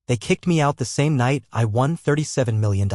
They kicked me out the same night I won $37 million.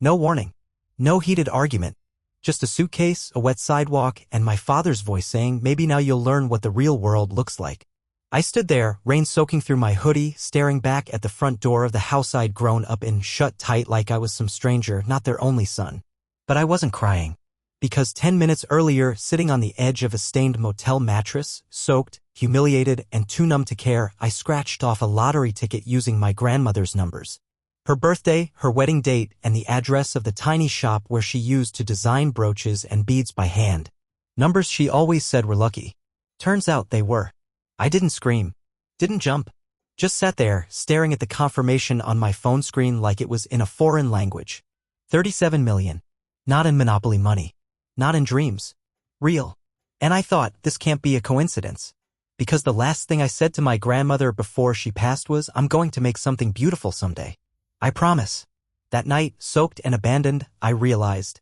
No warning. No heated argument. Just a suitcase, a wet sidewalk, and my father's voice saying, maybe now you'll learn what the real world looks like. I stood there, rain soaking through my hoodie, staring back at the front door of the house I'd grown up in, shut tight like I was some stranger, not their only son. But I wasn't crying. Because 10 minutes earlier, sitting on the edge of a stained motel mattress, soaked, humiliated, and too numb to care, I scratched off a lottery ticket using my grandmother's numbers. Her birthday, her wedding date, and the address of the tiny shop where she used to design brooches and beads by hand. Numbers she always said were lucky. Turns out they were. I didn't scream. Didn't jump. Just sat there, staring at the confirmation on my phone screen like it was in a foreign language. 37 million. Not in Monopoly money. Not in dreams. Real. And I thought, this can't be a coincidence. Because the last thing I said to my grandmother before she passed was, I'm going to make something beautiful someday. I promise. That night, soaked and abandoned, I realized.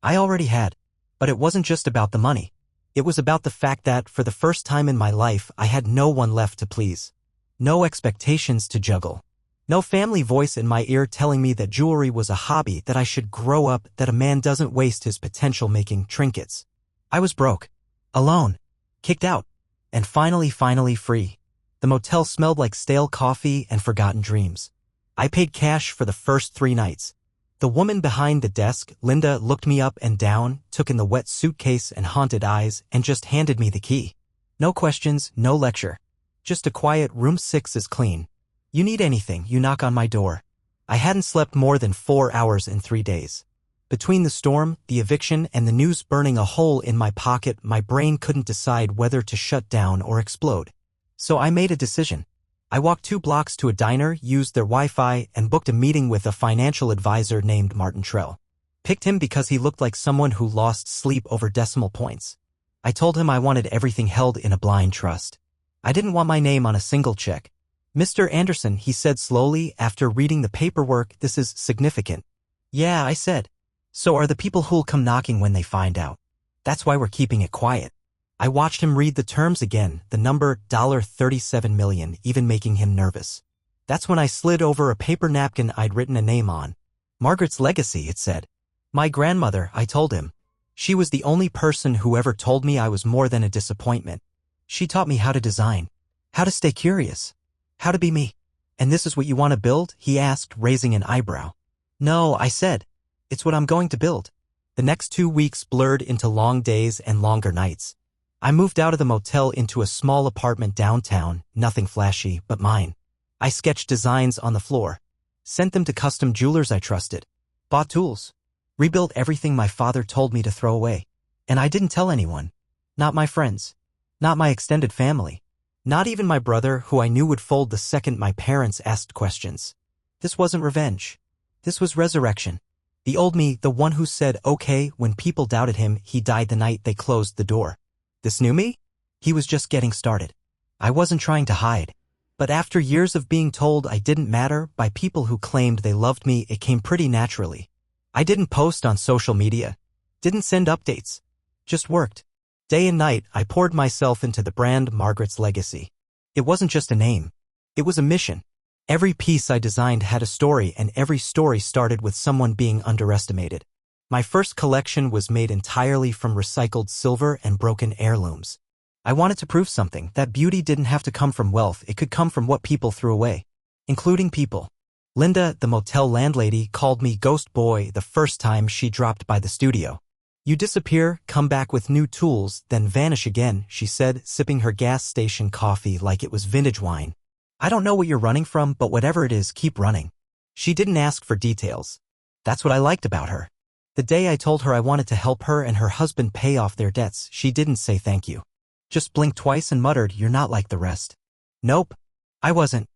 I already had. But it wasn't just about the money. It was about the fact that, for the first time in my life, I had no one left to please. No expectations to juggle. No family voice in my ear telling me that jewelry was a hobby, that I should grow up, that a man doesn't waste his potential making trinkets. I was broke. Alone. Kicked out. And finally free. The motel smelled like stale coffee and forgotten dreams. I paid cash for the first 3 nights. The woman behind the desk, Linda, looked me up and down, took in the wet suitcase and haunted eyes, and just handed me the key. No questions, no lecture. Just a quiet, room 6 is clean. You need anything, you knock on my door. I hadn't slept more than 4 hours in 3 days. Between the storm, the eviction, and the news burning a hole in my pocket, my brain couldn't decide whether to shut down or explode. So I made a decision. I walked 2 blocks to a diner, used their Wi-Fi, and booked a meeting with a financial advisor named Martin Trell. Picked him because he looked like someone who lost sleep over decimal points. I told him I wanted everything held in a blind trust. I didn't want my name on a single check. Mr. Anderson, he said slowly after reading the paperwork, this is significant. Yeah, I said. So are the people who'll come knocking when they find out. That's why we're keeping it quiet. I watched him read the terms again, the number $37 million, even making him nervous. That's when I slid over a paper napkin I'd written a name on. Margaret's legacy, it said. My grandmother, I told him. She was the only person who ever told me I was more than a disappointment. She taught me how to design, how to stay curious, how to be me. And this is what you want to build? He asked, raising an eyebrow. No, I said. It's what I'm going to build. The next 2 weeks blurred into long days and longer nights. I moved out of the motel into a small apartment downtown, nothing flashy, but mine. I sketched designs on the floor, sent them to custom jewelers I trusted, bought tools, rebuilt everything my father told me to throw away. And I didn't tell anyone. Not my friends. Not my extended family. Not even my brother, who I knew would fold the second my parents asked questions. This wasn't revenge. This was resurrection. The old me, the one who said okay when people doubted him, he died the night they closed the door. This new me? He was just getting started. I wasn't trying to hide. But after years of being told I didn't matter by people who claimed they loved me, it came pretty naturally. I didn't post on social media. Didn't send updates. Just worked. Day and night, I poured myself into the brand Margaret's legacy. It wasn't just a name. It was a mission. Every piece I designed had a story, and every story started with someone being underestimated. My first collection was made entirely from recycled silver and broken heirlooms. I wanted to prove something, that beauty didn't have to come from wealth, it could come from what people threw away. Including people. Linda, the motel landlady, called me Ghost Boy the first time she dropped by the studio. You disappear, come back with new tools, then vanish again, she said, sipping her gas station coffee like it was vintage wine. I don't know what you're running from, but whatever it is, keep running. She didn't ask for details. That's what I liked about her. The day I told her I wanted to help her and her husband pay off their debts, she didn't say thank you. Just blinked twice and muttered, you're not like the rest. Nope. I wasn't.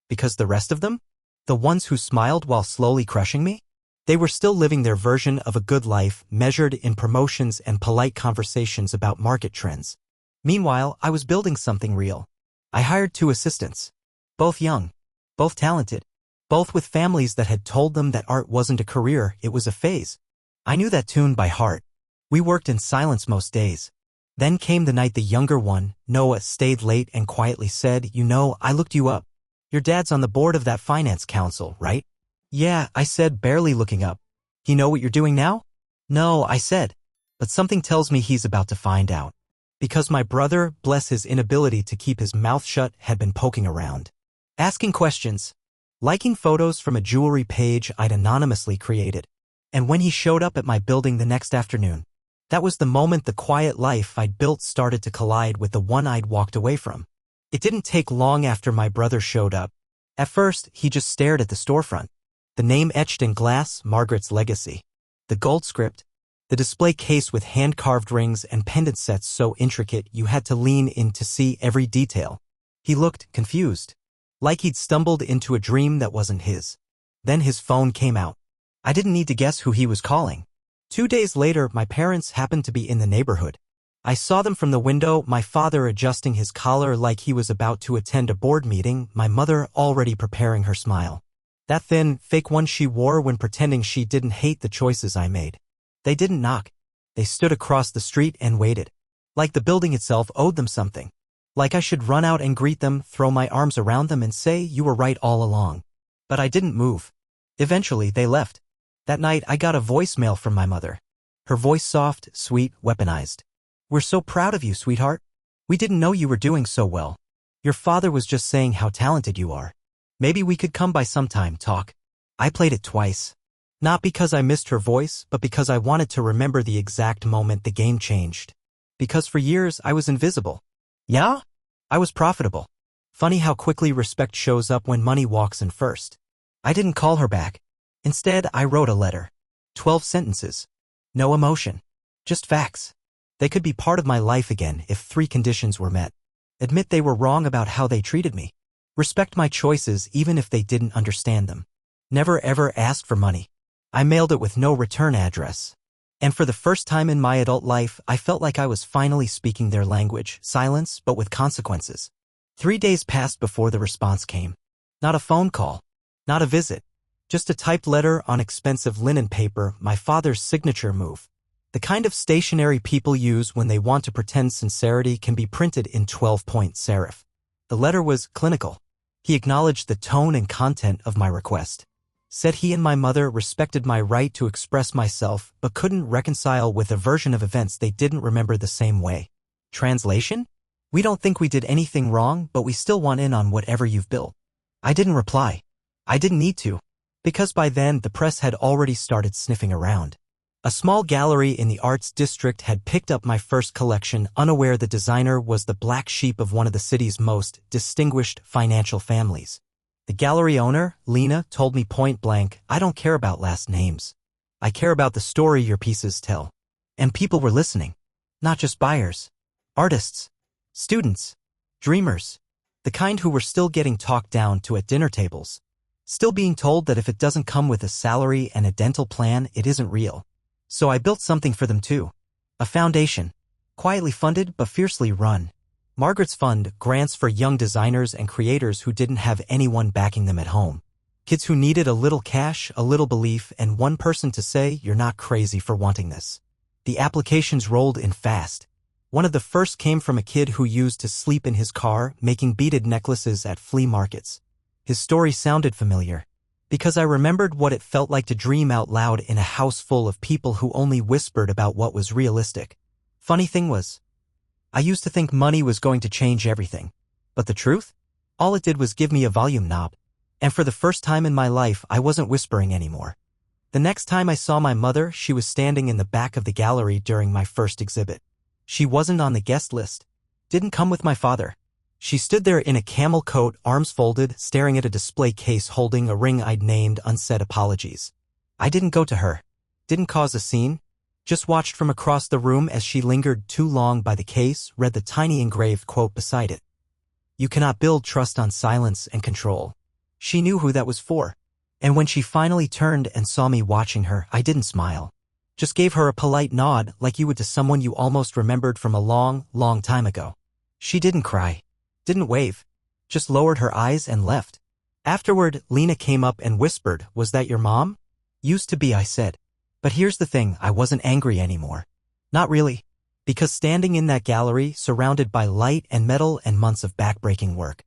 Because the rest of them? The ones who smiled while slowly crushing me? They were still living their version of a good life, measured in promotions and polite conversations about market trends. Meanwhile, I was building something real. I hired 2 assistants. Both young. Both talented. Both with families that had told them that art wasn't a career, it was a phase. I knew that tune by heart. We worked in silence most days. Then came the night the younger one, Noah, stayed late and quietly said, you know, I looked you up. Your dad's on the board of that finance council, right? Yeah, I said, barely looking up. You know what you're doing now? No, I said. But something tells me he's about to find out. Because my brother, bless his inability to keep his mouth shut, had been poking around. Asking questions. Liking photos from a jewelry page I'd anonymously created. And when he showed up at my building the next afternoon, that was the moment the quiet life I'd built started to collide with the one I'd walked away from. It didn't take long after my brother showed up. At first, he just stared at the storefront. The name etched in glass, Margaret's Legacy. The gold script. The display case with hand-carved rings and pendant sets so intricate you had to lean in to see every detail. He looked confused. Like he'd stumbled into a dream that wasn't his. Then his phone came out. I didn't need to guess who he was calling. 2 days later, my parents happened to be in the neighborhood. I saw them from the window, my father adjusting his collar like he was about to attend a board meeting, my mother already preparing her smile. That thin, fake one she wore when pretending she didn't hate the choices I made. They didn't knock. They stood across the street and waited. Like the building itself owed them something. Like I should run out and greet them, throw my arms around them and say, "You were right all along." But I didn't move. Eventually, they left. That night, I got a voicemail from my mother. Her voice soft, sweet, weaponized. "We're so proud of you, sweetheart. We didn't know you were doing so well. Your father was just saying how talented you are. Maybe we could come by sometime, talk." I played it twice. Not because I missed her voice, but because I wanted to remember the exact moment the game changed. Because for years, I was invisible. Yeah? I was profitable. Funny how quickly respect shows up when money walks in first. I didn't call her back. Instead, I wrote a letter. 12 sentences. No emotion. Just facts. They could be part of my life again if 3 conditions were met. Admit they were wrong about how they treated me. Respect my choices even if they didn't understand them. Never ever ask for money. I mailed it with no return address. And for the first time in my adult life, I felt like I was finally speaking their language, silence, but with consequences. 3 days passed before the response came. Not a phone call. Not a visit. Just a typed letter on expensive linen paper, my father's signature move. The kind of stationery people use when they want to pretend sincerity can be printed in 12-point serif. The letter was clinical. He acknowledged the tone and content of my request. Said he and my mother respected my right to express myself but couldn't reconcile with a version of events they didn't remember the same way. Translation? We don't think we did anything wrong, but we still want in on whatever you've built. I didn't reply. I didn't need to. Because by then, the press had already started sniffing around. A small gallery in the arts district had picked up my first collection, unaware the designer was the black sheep of one of the city's most distinguished financial families. The gallery owner, Lena, told me point blank, "I don't care about last names. I care about the story your pieces tell." And people were listening. Not just buyers. Artists. Students. Dreamers. The kind who were still getting talked down to at dinner tables. Still being told that if it doesn't come with a salary and a dental plan, it isn't real. So I built something for them too. A foundation. Quietly funded but fiercely run. Margaret's Fund, grants for young designers and creators who didn't have anyone backing them at home. Kids who needed a little cash, a little belief, and one person to say, "You're not crazy for wanting this." The applications rolled in fast. One of the first came from a kid who used to sleep in his car, making beaded necklaces at flea markets. His story sounded familiar, because I remembered what it felt like to dream out loud in a house full of people who only whispered about what was realistic. Funny thing was, I used to think money was going to change everything. But the truth? All it did was give me a volume knob. And for the first time in my life, I wasn't whispering anymore. The next time I saw my mother, she was standing in the back of the gallery during my first exhibit. She wasn't on the guest list. Didn't come with my father. She stood there in a camel coat, arms folded, staring at a display case holding a ring I'd named Unsaid Apologies. I didn't go to her. Didn't cause a scene. Just watched from across the room as she lingered too long by the case, read the tiny engraved quote beside it. "You cannot build trust on silence and control." She knew who that was for. And when she finally turned and saw me watching her, I didn't smile. Just gave her a polite nod like you would to someone you almost remembered from a long, long time ago. She didn't cry. Didn't wave. Just lowered her eyes and left. Afterward, Lena came up and whispered, "Was that your mom?" "Used to be," I said. But here's the thing, I wasn't angry anymore. Not really. Because standing in that gallery, surrounded by light and metal and months of backbreaking work,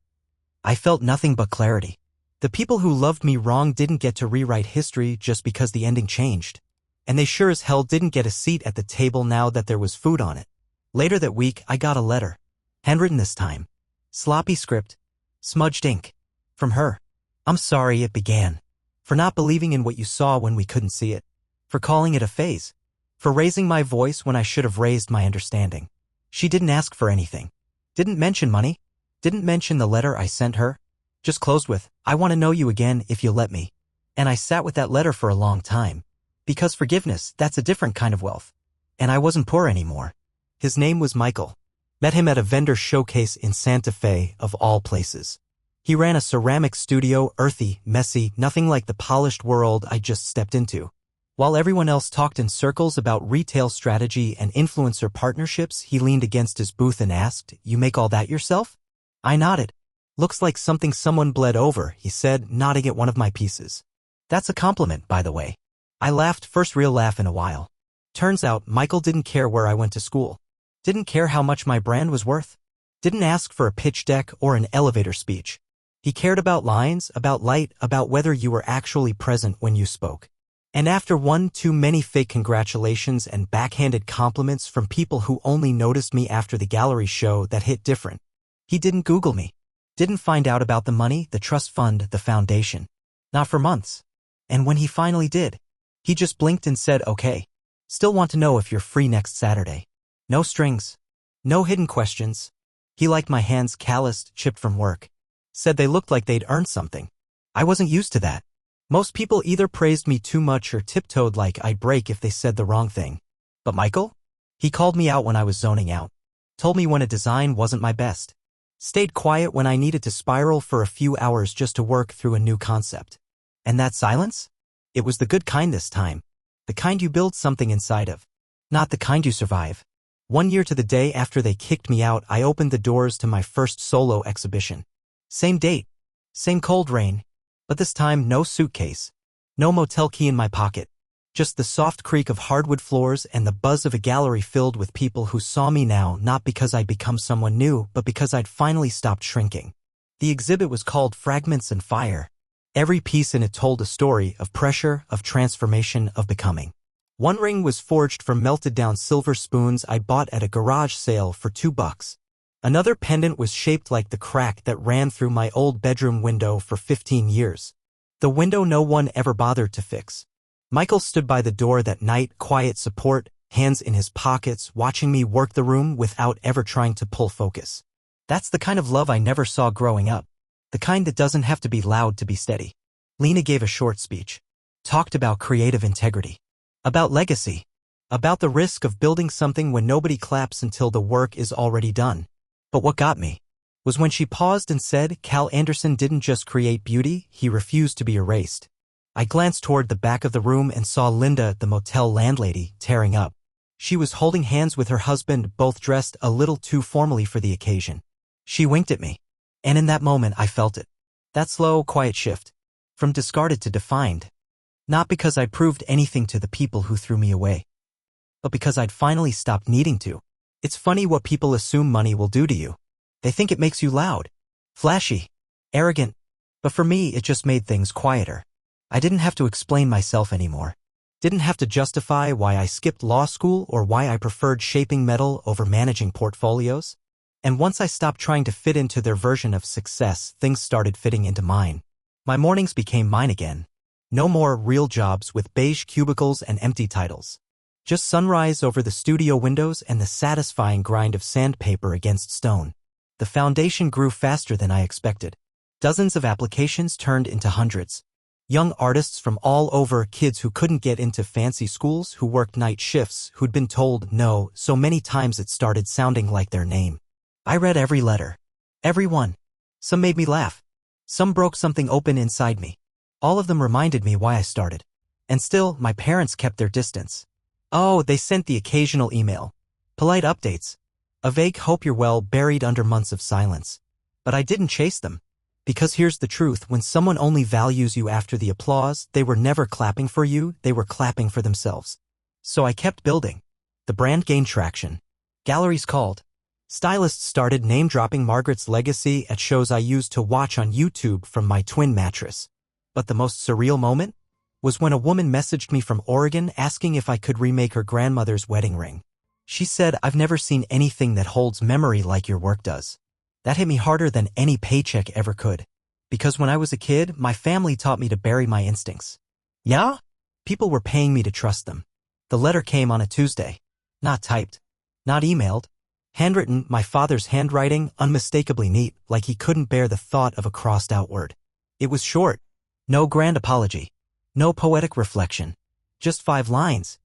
I felt nothing but clarity. The people who loved me wrong didn't get to rewrite history just because the ending changed. And they sure as hell didn't get a seat at the table now that there was food on it. Later that week, I got a letter. Handwritten this time. Sloppy script. Smudged ink. From her. I'm sorry, it began. For not believing in what you saw when we couldn't see it. For calling it a phase. For raising my voice when I should have raised my understanding. She didn't ask for anything. Didn't mention money. Didn't mention the letter I sent her. Just closed with, I want to know you again if you'll let me. And I sat with that letter for a long time. Because forgiveness, that's a different kind of wealth. And I wasn't poor anymore. His name was Michael. Met him at a vendor showcase in Santa Fe, of all places. He ran a ceramic studio, earthy, messy, nothing like the polished world I just stepped into. While everyone else talked in circles about retail strategy and influencer partnerships, he leaned against his booth and asked, "You make all that yourself?" I nodded. "Looks like something someone bled over," he said, nodding at one of my pieces. "That's a compliment, by the way." I laughed, first real laugh in a while. Turns out, Michael didn't care where I went to school. Didn't care how much my brand was worth. Didn't ask for a pitch deck or an elevator speech. He cared about lines, about light, about whether you were actually present when you spoke. And after one too many fake congratulations and backhanded compliments from people who only noticed me after the gallery show that hit different, he didn't Google me. Didn't find out about the money, the trust fund, the foundation. Not for months. And when he finally did, he just blinked and said, "Okay. Still want to know if you're free next Saturday." No strings. No hidden questions. He liked my hands calloused, chipped from work. Said they looked like they'd earned something. I wasn't used to that. Most people either praised me too much or tiptoed like I'd break if they said the wrong thing. But Michael? He called me out when I was zoning out. Told me when a design wasn't my best. Stayed quiet when I needed to spiral for a few hours just to work through a new concept. And that silence? It was the good kind this time. The kind you build something inside of. Not the kind you survive. 1 year to the day after they kicked me out, I opened the doors to my first solo exhibition. Same date. Same cold rain. But this time, no suitcase. No motel key in my pocket. Just the soft creak of hardwood floors and the buzz of a gallery filled with people who saw me now not because I'd become someone new, but because I'd finally stopped shrinking. The exhibit was called Fragments and Fire. Every piece in it told a story of pressure, of transformation, of becoming. One ring was forged from melted down silver spoons I bought at a garage sale for $2. Another pendant was shaped like the crack that ran through my old bedroom window for 15 years. The window no one ever bothered to fix. Michael stood by the door that night, quiet support, hands in his pockets, watching me work the room without ever trying to pull focus. That's the kind of love I never saw growing up. The kind that doesn't have to be loud to be steady. Lena gave a short speech. Talked about creative integrity. About legacy. About the risk of building something when nobody claps until the work is already done. But what got me was when she paused and said, "Cal Anderson didn't just create beauty, he refused to be erased." I glanced toward the back of the room and saw Linda, the motel landlady, tearing up. She was holding hands with her husband, both dressed a little too formally for the occasion. She winked at me. And in that moment I felt it. That slow, quiet shift. From discarded to defined. Not because I proved anything to the people who threw me away. But because I'd finally stopped needing to. It's funny what people assume money will do to you. They think it makes you loud, flashy, arrogant. But for me, it just made things quieter. I didn't have to explain myself anymore. Didn't have to justify why I skipped law school or why I preferred shaping metal over managing portfolios. And once I stopped trying to fit into their version of success, things started fitting into mine. My mornings became mine again. No more real jobs with beige cubicles and empty titles. Just sunrise over the studio windows and the satisfying grind of sandpaper against stone. The foundation grew faster than I expected. Dozens of applications turned into hundreds. Young artists from all over, kids who couldn't get into fancy schools, who worked night shifts, who'd been told no so many times it started sounding like their name. I read every letter. Every one. Some made me laugh. Some broke something open inside me. All of them reminded me why I started. And still, my parents kept their distance. Oh, they sent the occasional email. Polite updates. A vague hope you're well buried under months of silence. But I didn't chase them. Because here's the truth, when someone only values you after the applause, they were never clapping for you, they were clapping for themselves. So I kept building. The brand gained traction. Galleries called. Stylists started name-dropping Margaret's legacy at shows I used to watch on YouTube from my twin mattress. But the most surreal moment was when a woman messaged me from Oregon asking if I could remake her grandmother's wedding ring. She said, "I've never seen anything that holds memory like your work does." That hit me harder than any paycheck ever could. Because when I was a kid, my family taught me to bury my instincts. Yeah? People were paying me to trust them. The letter came on a Tuesday. Not typed. Not emailed. Handwritten, my father's handwriting, unmistakably neat, like he couldn't bear the thought of a crossed-out word. It was short. No grand apology. No poetic reflection. Just 5 lines.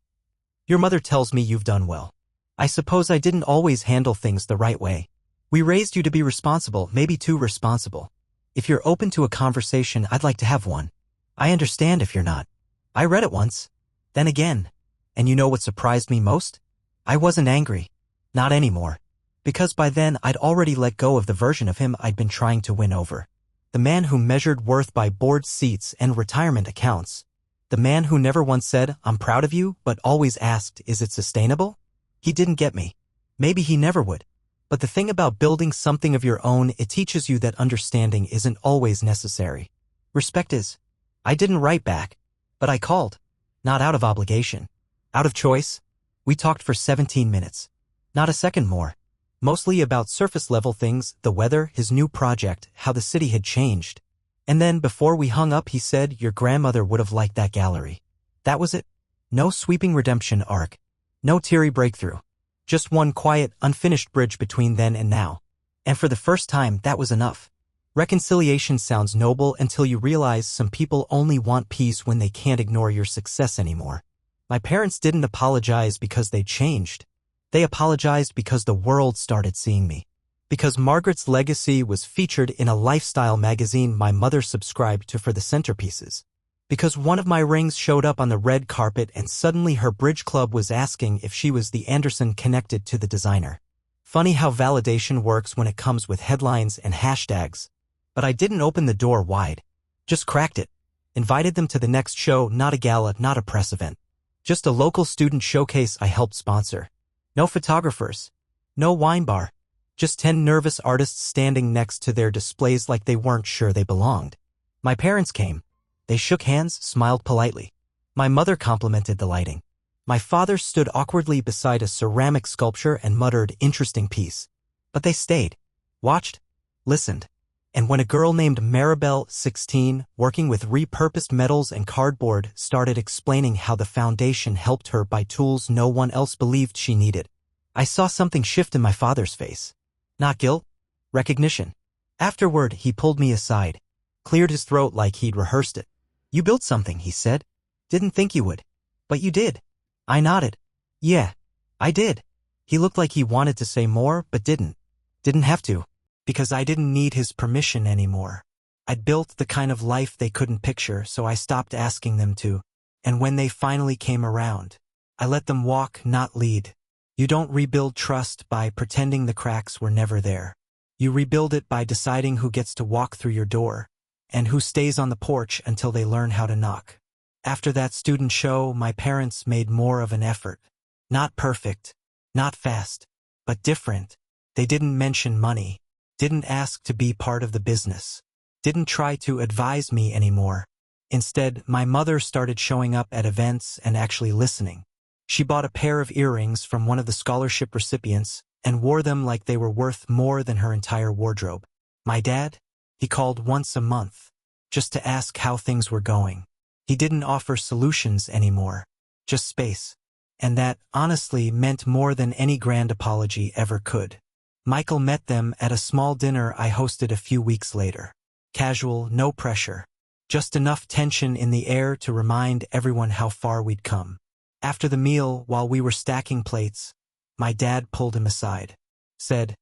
"Your mother tells me you've done well. I suppose I didn't always handle things the right way. We raised you to be responsible, maybe too responsible. If you're open to a conversation, I'd like to have one. I understand if you're not." I read it once. Then again. And you know what surprised me most? I wasn't angry. Not anymore. Because by then, I'd already let go of the version of him I'd been trying to win over. The man who measured worth by board seats and retirement accounts. The man who never once said, "I'm proud of you," but always asked, "Is it sustainable?" He didn't get me. Maybe he never would. But the thing about building something of your own, it teaches you that understanding isn't always necessary. Respect is. I didn't write back, but I called. Not out of obligation. Out of choice. We talked for 17 minutes. Not a second more. Mostly about surface-level things, the weather, his new project, how the city had changed. And then, before we hung up, he said, "Your grandmother would have liked that gallery." That was it. No sweeping redemption arc. No teary breakthrough. Just one quiet, unfinished bridge between then and now. And for the first time, that was enough. Reconciliation sounds noble until you realize some people only want peace when they can't ignore your success anymore. My parents didn't apologize because they changed. They apologized because the world started seeing me. Because Margaret's legacy was featured in a lifestyle magazine my mother subscribed to for the centerpieces. Because one of my rings showed up on the red carpet and suddenly her bridge club was asking if she was the Anderson connected to the designer. Funny how validation works when it comes with headlines and hashtags. But I didn't open the door wide. Just cracked it. Invited them to the next show, not a gala, not a press event. Just a local student showcase I helped sponsor. No photographers. No wine bar. Just 10 nervous artists standing next to their displays like they weren't sure they belonged. My parents came. They shook hands, smiled politely. My mother complimented the lighting. My father stood awkwardly beside a ceramic sculpture and muttered, "Interesting piece." But they stayed. Watched. Listened. And when a girl named Maribel, 16, working with repurposed metals and cardboard, started explaining how the foundation helped her buy tools no one else believed she needed, I saw something shift in my father's face. Not guilt. Recognition. Afterward, he pulled me aside. Cleared his throat like he'd rehearsed it. "You built something," he said. "Didn't think you would. But you did." I nodded. "Yeah, I did." He looked like he wanted to say more, but didn't. Didn't have to. Because I didn't need his permission anymore. I'd built the kind of life they couldn't picture, so I stopped asking them to. And when they finally came around, I let them walk, not lead. You don't rebuild trust by pretending the cracks were never there. You rebuild it by deciding who gets to walk through your door, and who stays on the porch until they learn how to knock. After that student show, my parents made more of an effort. Not perfect, not fast, but different. They didn't mention money. Didn't ask to be part of the business. Didn't try to advise me anymore. Instead, my mother started showing up at events and actually listening. She bought a pair of earrings from one of the scholarship recipients and wore them like they were worth more than her entire wardrobe. My dad? He called once a month, just to ask how things were going. He didn't offer solutions anymore, just space. And that, honestly, meant more than any grand apology ever could. Michael met them at a small dinner I hosted a few weeks later. Casual, no pressure. Just enough tension in the air to remind everyone how far we'd come. After the meal, while we were stacking plates, my dad pulled him aside. Said,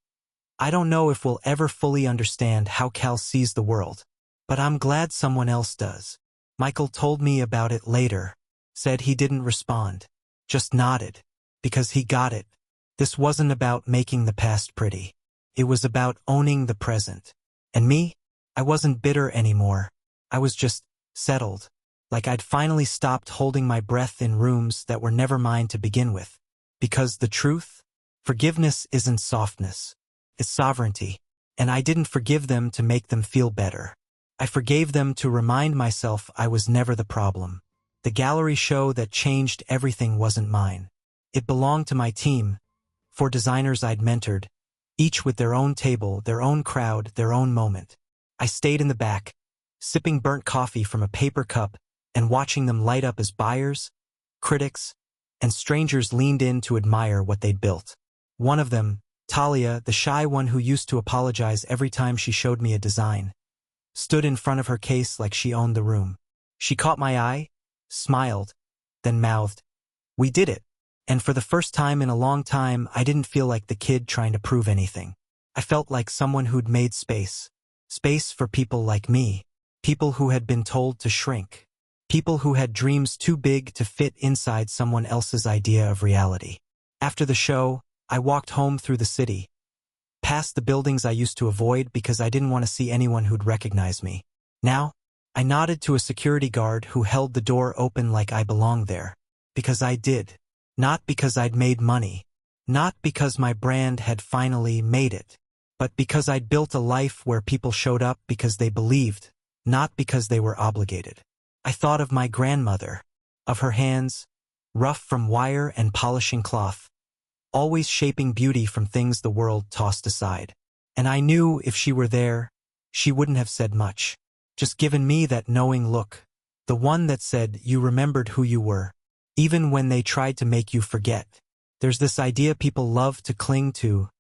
"I don't know if we'll ever fully understand how Cal sees the world, but I'm glad someone else does." Michael told me about it later. Said he didn't respond. Just nodded. Because he got it. This wasn't about making the past pretty. It was about owning the present. And me? I wasn't bitter anymore. I was just settled. Like I'd finally stopped holding my breath in rooms that were never mine to begin with. Because the truth? Forgiveness isn't softness. It's sovereignty. And I didn't forgive them to make them feel better. I forgave them to remind myself I was never the problem. The gallery show that changed everything wasn't mine. It belonged to my team, 4 designers I'd mentored, each with their own table, their own crowd, their own moment. I stayed in the back, sipping burnt coffee from a paper cup and watching them light up as buyers, critics, and strangers leaned in to admire what they'd built. One of them, Talia, the shy one who used to apologize every time she showed me a design, stood in front of her case like she owned the room. She caught my eye, smiled, then mouthed, "We did it." And for the first time in a long time, I didn't feel like the kid trying to prove anything. I felt like someone who'd made space. Space for people like me. People who had been told to shrink. People who had dreams too big to fit inside someone else's idea of reality. After the show, I walked home through the city, past the buildings I used to avoid because I didn't want to see anyone who'd recognize me. Now, I nodded to a security guard who held the door open like I belonged there. Because I did. Not because I'd made money. Not because my brand had finally made it. But because I'd built a life where people showed up because they believed, not because they were obligated. I thought of my grandmother, of her hands, rough from wire and polishing cloth, always shaping beauty from things the world tossed aside. And I knew if she were there, she wouldn't have said much. Just given me that knowing look. The one that said you remembered who you were, even when they tried to make you forget. There's this idea people love to cling to,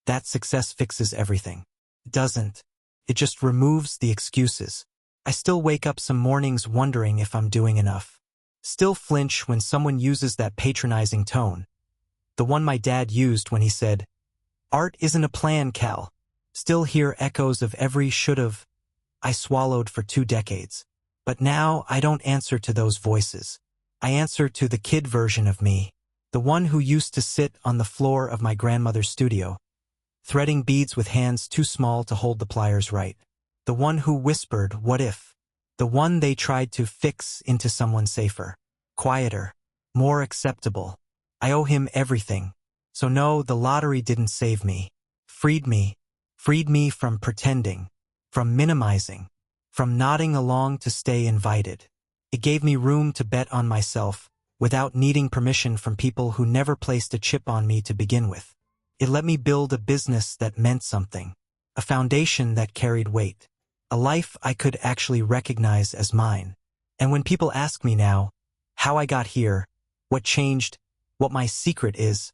that success fixes everything. It doesn't. It just removes the excuses. I still wake up some mornings wondering if I'm doing enough. Still flinch when someone uses that patronizing tone. The one my dad used when he said, "Art isn't a plan, Cal." Still hear echoes of every should've I swallowed for 2 decades. But now I don't answer to those voices. I answer to the kid version of me, the one who used to sit on the floor of my grandmother's studio, threading beads with hands too small to hold the pliers right. The one who whispered, "What if?" The one they tried to fix into someone safer, quieter, more acceptable. I owe him everything. So no, the lottery didn't save me. Freed me from pretending, from minimizing, from nodding along to stay invited. It gave me room to bet on myself, without needing permission from people who never placed a chip on me to begin with. It let me build a business that meant something, a foundation that carried weight, a life I could actually recognize as mine. And when people ask me now, how I got here, what changed, what my secret is,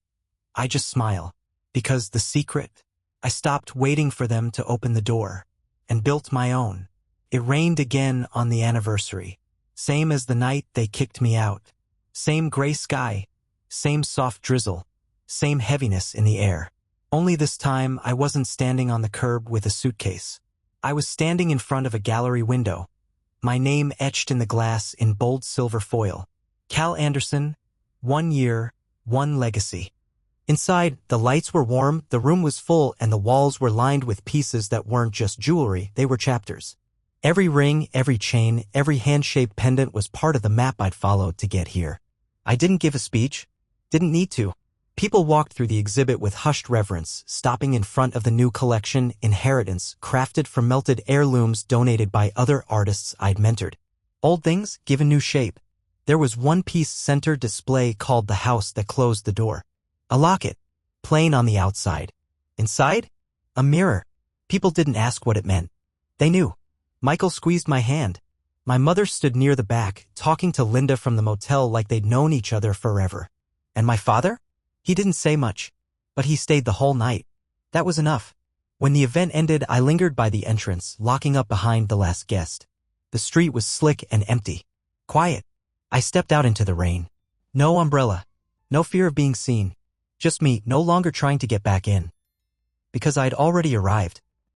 I just smile. Because the secret? I stopped waiting for them to open the door, and built my own. It rained again on the anniversary, same as the night they kicked me out. Same gray sky, same soft drizzle, same heaviness in the air. Only this time I wasn't standing on the curb with a suitcase. I was standing in front of a gallery window, my name etched in the glass in bold silver foil. Cal Anderson, 1 year, 1 legacy. Inside, the lights were warm, the room was full, and the walls were lined with pieces that weren't just jewelry, they were chapters. Every ring, every chain, every hand-shaped pendant was part of the map I'd followed to get here. I didn't give a speech. Didn't need to. People walked through the exhibit with hushed reverence, stopping in front of the new collection, Inheritance, crafted from melted heirlooms donated by other artists I'd mentored. Old things given new shape. There was one-piece center display called The House That Closed the Door. A locket, plain on the outside. Inside, a mirror. People didn't ask what it meant. They knew. Michael squeezed my hand. My mother stood near the back, talking to Linda from the motel like they'd known each other forever. And my father? He didn't say much, but he stayed the whole night. That was enough. When the event ended, I lingered by the entrance, locking up behind the last guest. The street was slick and empty. Quiet. I stepped out into the rain. No umbrella. No fear of being seen. Just me, no longer trying to get back in. Because I'd already arrived.